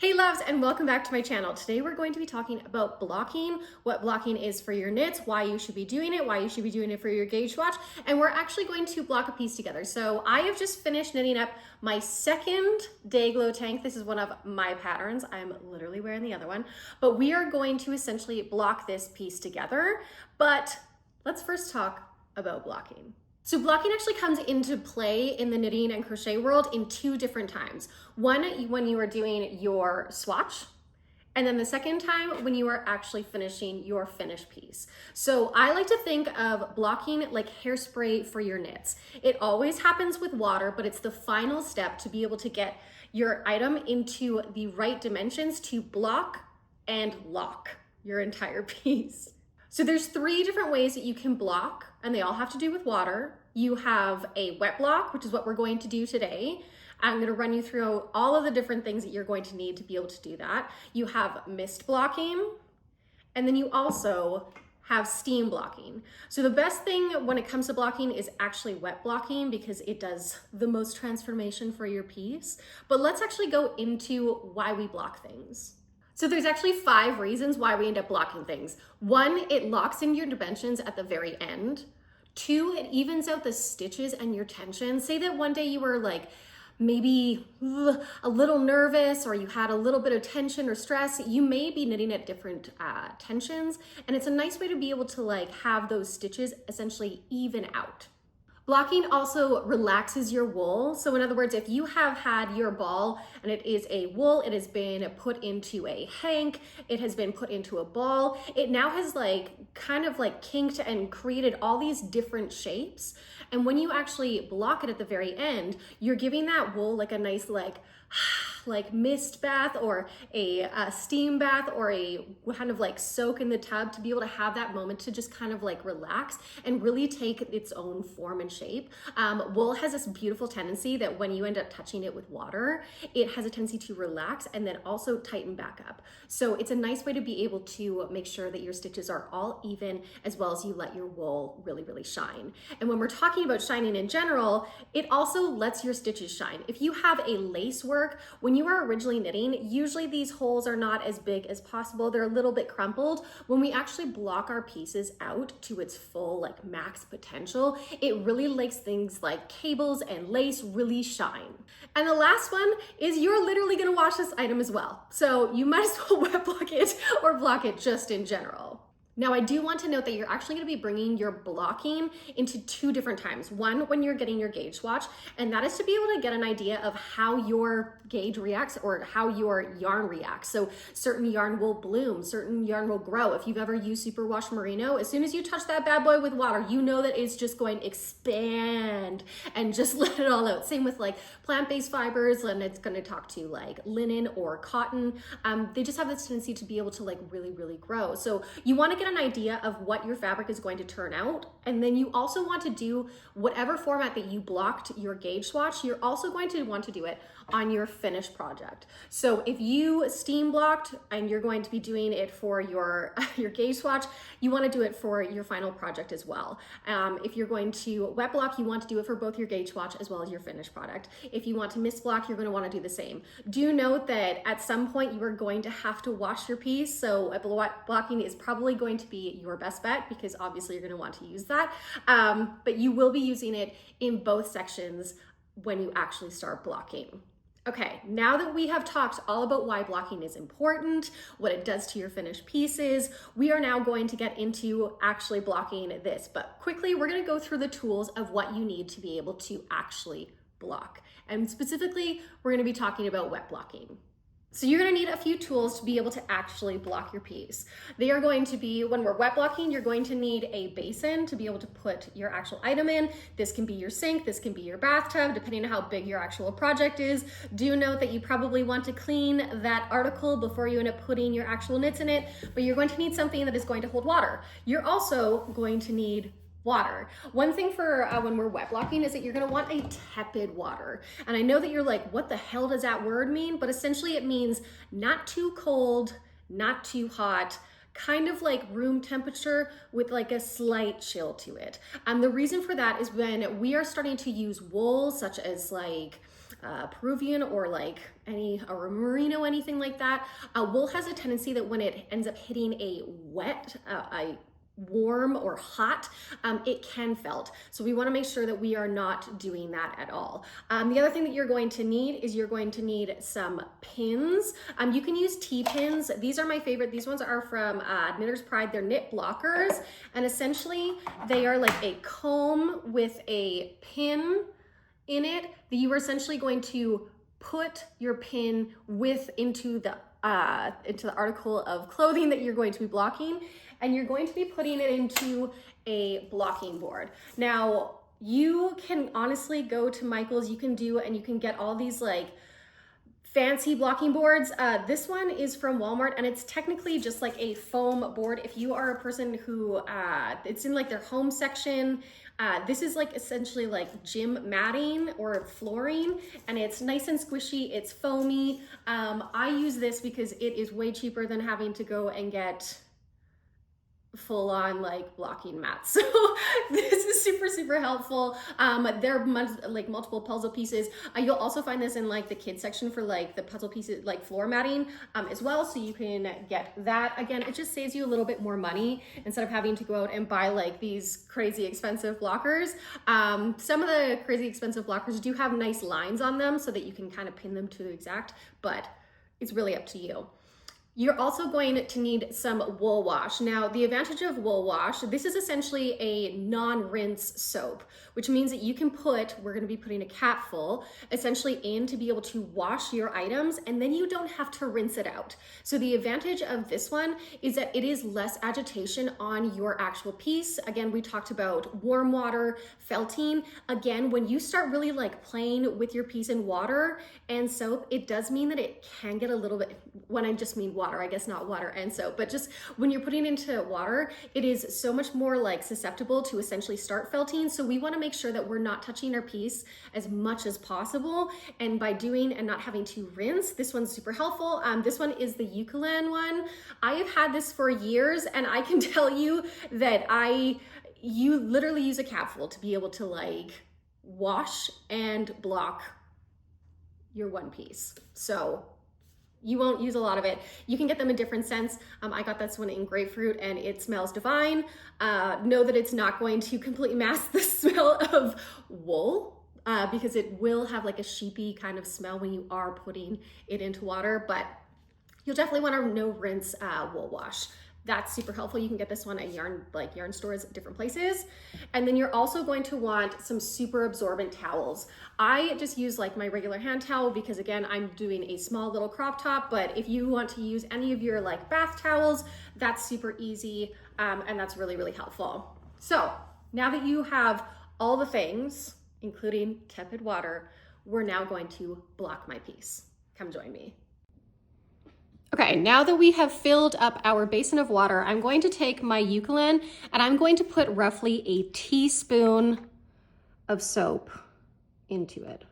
Hey loves, and welcome back to my channel. Today we're going to be talking about blocking, what blocking is for your knits, why you should be doing it, why you should be doing it for your gauge swatch, and we're actually going to block a piece together. So I have just finished knitting up my second day glow tank. This is one of my patterns. I'm literally wearing the other one, but we are going to essentially block this piece together. But let's first talk about blocking. So blocking actually comes into play in the knitting and crochet world in two different times. One, when you are doing your swatch, and then the second time when you are actually finishing your finished piece. So I like to think of blocking like hairspray for your knits. It always happens with water, but it's the final step to be able to get your item into the right dimensions to block and lock your entire piece. So there's three different ways that you can block, and they all have to do with water. You have a wet block, which is what we're going to do today. I'm going to run you through all of the different things that you're going to need to be able to do that. You have mist blocking, and then you also have steam blocking. So the best thing when it comes to blocking is actually wet blocking because it does the most transformation for your piece. But let's actually go into why we block things. So there's actually 5 reasons why we end up blocking things. 1, it locks in your dimensions at the very end. 2, it evens out the stitches and your tension. Say that one day you were like maybe a little nervous or you had a little bit of tension or stress. You may be knitting at different tensions, and it's a nice way to be able to like have those stitches essentially even out. Blocking also relaxes your wool. So in other words, if you have had your ball and it is a wool, it has been put into a hank, it has been put into a ball, it now has like kind of like kinked and created all these different shapes. And when you actually block it at the very end, you're giving that wool like a nice like mist bath or a steam bath or a kind of like soak in the tub to be able to have that moment to just kind of like relax and really take its own form and shape. Wool has this beautiful tendency that when you end up touching it with water, it has a tendency to relax and then also tighten back up. So it's a nice way to be able to make sure that your stitches are all even as well as you let your wool really, really shine. And when we're talking about shining in general, it also lets your stitches shine. If you have a lace work, when you are originally knitting, usually these holes are not as big as possible. They're a little bit crumpled. When we actually block our pieces out to its full like max potential, it really makes things like cables and lace really shine. And the last one is you're literally gonna wash this item as well. So you might as well wet block it or block it just in general. Now, I do want to note that you're actually going to be bringing your blocking into 2 different times. One, when you're getting your gauge swatch, and that is to be able to get an idea of how your gauge reacts or how your yarn reacts. So certain yarn will bloom, certain yarn will grow. If you've ever used superwash merino, as soon as you touch that bad boy with water, you know that it's just going to expand and just let it all out. Same with like plant-based fibers, and it's going to talk to like linen or cotton. They just have this tendency to be able to like really, really grow. So you want to get an idea of what your fabric is going to turn out, and then you also want to do whatever format that you blocked your gauge swatch, you're also going to want to do it on your finished project. So if you steam blocked and you're going to be doing it for your gauge swatch, you want to do it for your final project as well. If you're going to wet block, you want to do it for both your gauge swatch as well as your finished product. If you want to mist block, you're going to want to do the same. Do note that at some point you are going to have to wash your piece, so wet blocking is probably going to be your best bet because obviously you're going to want to use that, but you will be using it in both sections when you actually start blocking. Okay, now that we have talked all about why blocking is important, what it does to your finished pieces, we are now going to get into actually blocking this. But quickly, we're going to go through the tools of what you need to be able to actually block. And specifically, we're going to be talking about wet blocking. So you're going to need a few tools to be able to actually block your piece. They are going to be, when we're wet blocking, you're going to need a basin to be able to put your actual item in. This can be your sink, this can be your bathtub, depending on how big your actual project is. Do note that you probably want to clean that article before you end up putting your actual knits in it, but you're going to need something that is going to hold water. You're also going to need water. One thing for when we're wet blocking is that you're going to want a tepid water. And I know that you're like, what the hell does that word mean? But essentially it means not too cold, not too hot, kind of like room temperature with like a slight chill to it. The reason for that is when we are starting to use wool, such as like Peruvian or like a merino, anything like that. Wool has a tendency that when it ends up hitting a warm or hot, it can felt. So we want to make sure that we are not doing that at all. The other thing that you're going to need is you're going to need some pins. You can use T-pins. These are my favorite. These ones are from Knitter's Pride. They're knit blockers, and essentially they are like a comb with a pin in it that you are essentially going to put your pin into the article of clothing that you're going to be blocking, and you're going to be putting it into a blocking board. Now, you can honestly go to Michael's, you can get all these like fancy blocking boards. This one is from Walmart, and it's technically just like a foam board. If you are a person who, it's in like their home section, this is like essentially like gym matting or flooring, and it's nice and squishy, it's foamy. I use this because it is way cheaper than having to go and get full-on like blocking mats. So this is super helpful. There are like multiple puzzle pieces. You'll also find this in like the kids section for like the puzzle pieces, like floor matting as well, so you can get that. Again, it just saves you a little bit more money instead of having to go out and buy like these crazy expensive blockers. Some of the crazy expensive blockers do have nice lines on them so that you can kind of pin them to the exact, but it's really up to you. You're also going to need some wool wash. Now, the advantage of wool wash, this is essentially a non-rinse soap, which means that you can we're gonna be putting a capful essentially in to be able to wash your items, and then you don't have to rinse it out. So the advantage of this one is that it is less agitation on your actual piece. Again, we talked about warm water, felting. Again, when you start really like playing with your piece in water and soap, it does mean that it can get a little bit, when I just mean water, I guess not water and soap, but just when you're putting into water, it is so much more like susceptible to essentially start felting. So we want to make sure that we're not touching our piece as much as possible. And by doing and not having to rinse, this one's super helpful. This one is the Eucalyptus one. I have had this for years, and I can tell you that you literally use a capful to be able to like wash and block your one piece. So you won't use a lot of it. You can get them in different scents. I got this one in grapefruit, and it smells divine. Know that it's not going to completely mask the smell of wool because it will have like a sheepy kind of smell when you are putting it into water, but you'll definitely want to no rinse wool wash. That's super helpful. You can get this one at yarn stores at different places. And then you're also going to want some super absorbent towels. I just use like my regular hand towel because again, I'm doing a small little crop top, but if you want to use any of your like bath towels, that's super easy. And that's really helpful. So now that you have all the things, including tepid water, we're now going to block my piece. Come join me. Okay, now that we have filled up our basin of water, I'm going to take my Eucalyptus and I'm going to put roughly a teaspoon of soap into it.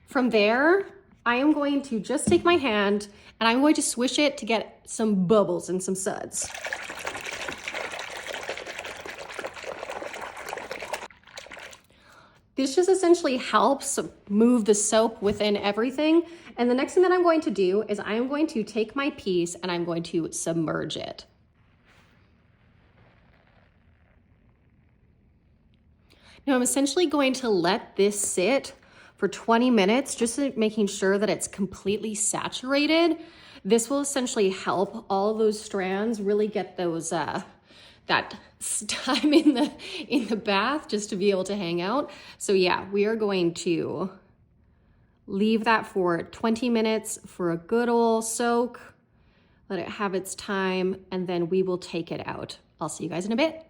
From there, I am going to just take my hand and I'm going to swish it to get some bubbles and some suds. This just essentially helps move the soap within everything. And the next thing that I'm going to do is I am going to take my piece and I'm going to submerge it. Now I'm essentially going to let this sit for 20 minutes, just making sure that it's completely saturated. This will essentially help all of those strands really get those, that time in the bath just to be able to hang out. So yeah, we are going to leave that for 20 minutes for a good old soak, let it have its time, and then we will take it out. I'll see you guys in a bit.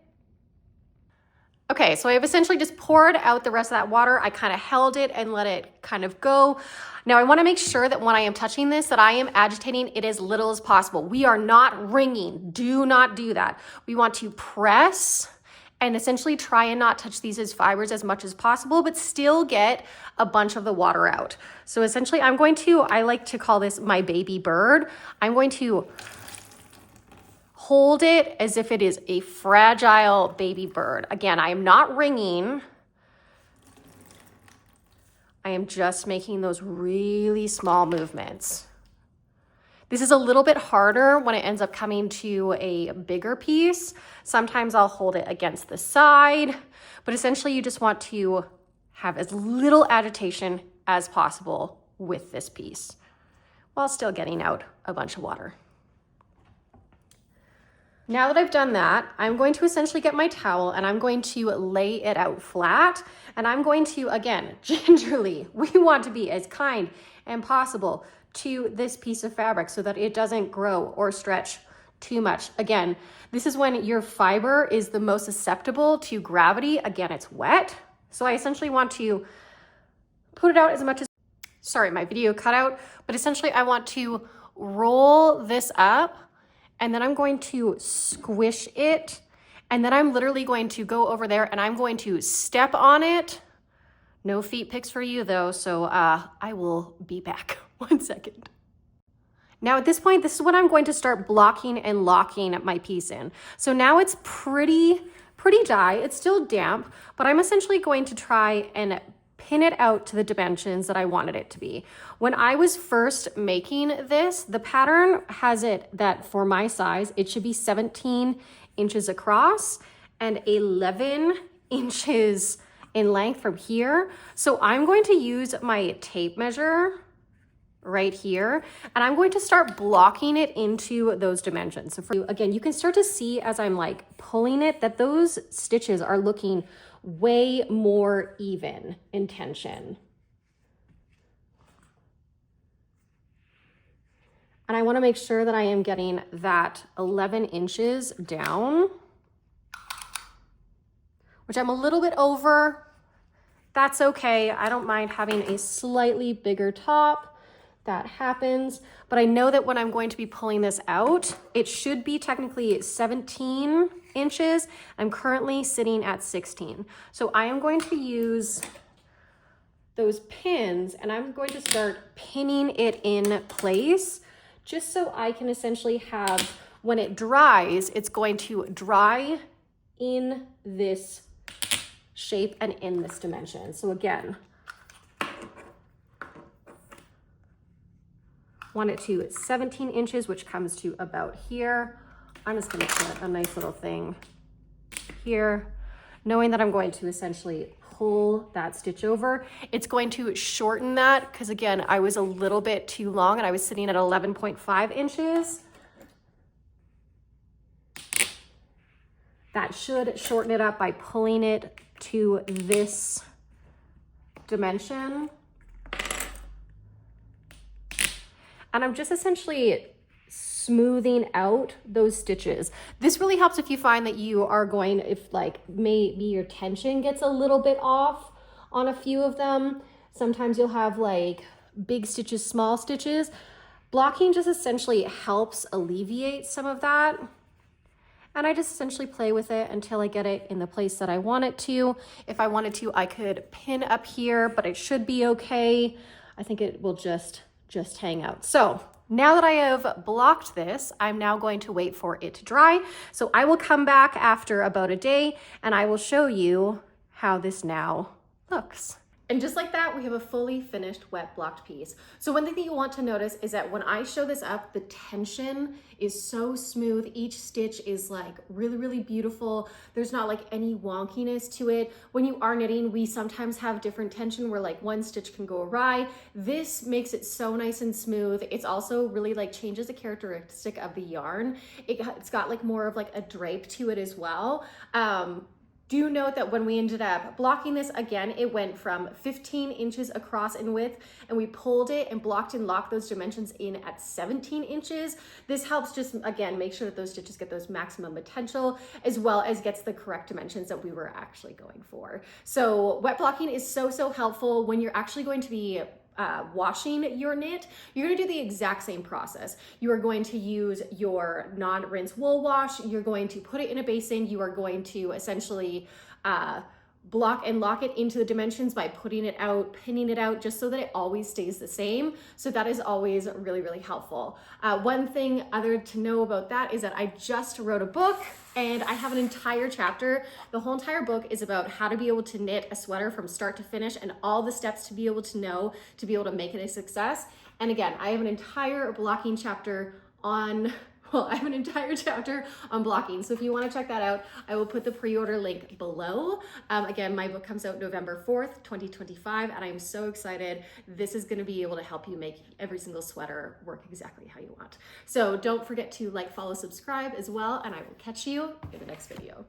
Okay, so I've essentially just poured out the rest of that water. I kind of held it and let it kind of go. Now I want to make sure that when I am touching this, that I am agitating it as little as possible. We are not wringing. Do not do that. We want to press and essentially try and not touch these as fibers as much as possible, but still get a bunch of the water out. So essentially I like to call this my baby bird. I'm going to hold it as if it is a fragile baby bird. Again, I am not wringing. I am just making those really small movements. This is a little bit harder when it ends up coming to a bigger piece. Sometimes I'll hold it against the side, but essentially you just want to have as little agitation as possible with this piece while still getting out a bunch of water. Now that I've done that, I'm going to essentially get my towel and I'm going to lay it out flat. And I'm going to, again, gingerly, we want to be as kind and possible to this piece of fabric so that it doesn't grow or stretch too much. Again, this is when your fiber is the most susceptible to gravity. Again, it's wet. So I essentially want to put it out as much as, sorry, my video cut out, but essentially I want to roll this up and then I'm going to squish it. And then I'm literally going to go over there and I'm going to step on it. No feet pics for you though, so I will be back. 1 second. Now at this point, this is when I'm going to start blocking and locking my piece in. So now it's pretty dry. It's still damp, but I'm essentially going to try and pin it out to the dimensions that I wanted it to be. When I was first making this, the pattern has it that for my size, it should be 17 inches across and 11 inches in length from here. So I'm going to use my tape measure right here, and I'm going to start blocking it into those dimensions. So for you, again, you can start to see as I'm like pulling it that those stitches are looking way more even in tension. And I want to make sure that I am getting that 11 inches down, which I'm a little bit over. That's okay. I don't mind having a slightly bigger top. That happens, but I know that when I'm going to be pulling this out, it should be technically 17 inches. I'm currently sitting at 16. So I am going to use those pins and I'm going to start pinning it in place just so I can essentially have, when it dries, it's going to dry in this shape and in this dimension. So again, want it to 17 inches, which comes to about here. I'm just gonna put a nice little thing here, knowing that I'm going to essentially pull that stitch over. It's going to shorten that because again, I was a little bit too long and I was sitting at 11.5 inches. That should shorten it up by pulling it to this dimension. And I'm just essentially smoothing out those stitches. This really helps if you find that you are going, if like maybe your tension gets a little bit off on a few of them. Sometimes you'll have like big stitches, small stitches. Blocking just essentially helps alleviate some of that. And I just essentially play with it until I get it in the place that I want it to. If I wanted to, I could pin up here, but it should be okay. I think it will just hang out. So now that I have blocked this, I'm now going to wait for it to dry. So I will come back after about a day and I will show you how this now looks. And just like that, we have a fully finished wet blocked piece. So one thing that you want to notice is that when I show this up, the tension is so smooth. Each stitch is like really, really beautiful. There's not like any wonkiness to it. When you are knitting, we sometimes have different tension where like one stitch can go awry. This makes it so nice and smooth. It's also really like changes the characteristic of the yarn. It's got like more of like a drape to it as well. Do note that when we ended up blocking this, again, it went from 15 inches across in width and we pulled it and blocked and locked those dimensions in at 17 inches. This helps just, again, make sure that those stitches get those maximum potential as well as gets the correct dimensions that we were actually going for. So wet blocking is so, so helpful when you're actually going to be washing your knit. You're going to do the exact same process. You are going to use your non-rinse wool wash. You're going to put it in a basin. You are going to essentially block and lock it into the dimensions by putting it out, pinning it out, just so that it always stays the same. So that is always really, really helpful. One thing other to know about that is that I just wrote a book and I have an entire chapter. The whole entire book is about how to be able to knit a sweater from start to finish and all the steps to be able to know to be able to make it a success. And again, I have an entire blocking chapter on I have an entire chapter on blocking. So if you want to check that out, I will put the pre-order link below. Again, my book comes out November 4th, 2025, and I'm so excited. This is going to be able to help you make every single sweater work exactly how you want. So don't forget to like, follow, subscribe as well, and I will catch you in the next video.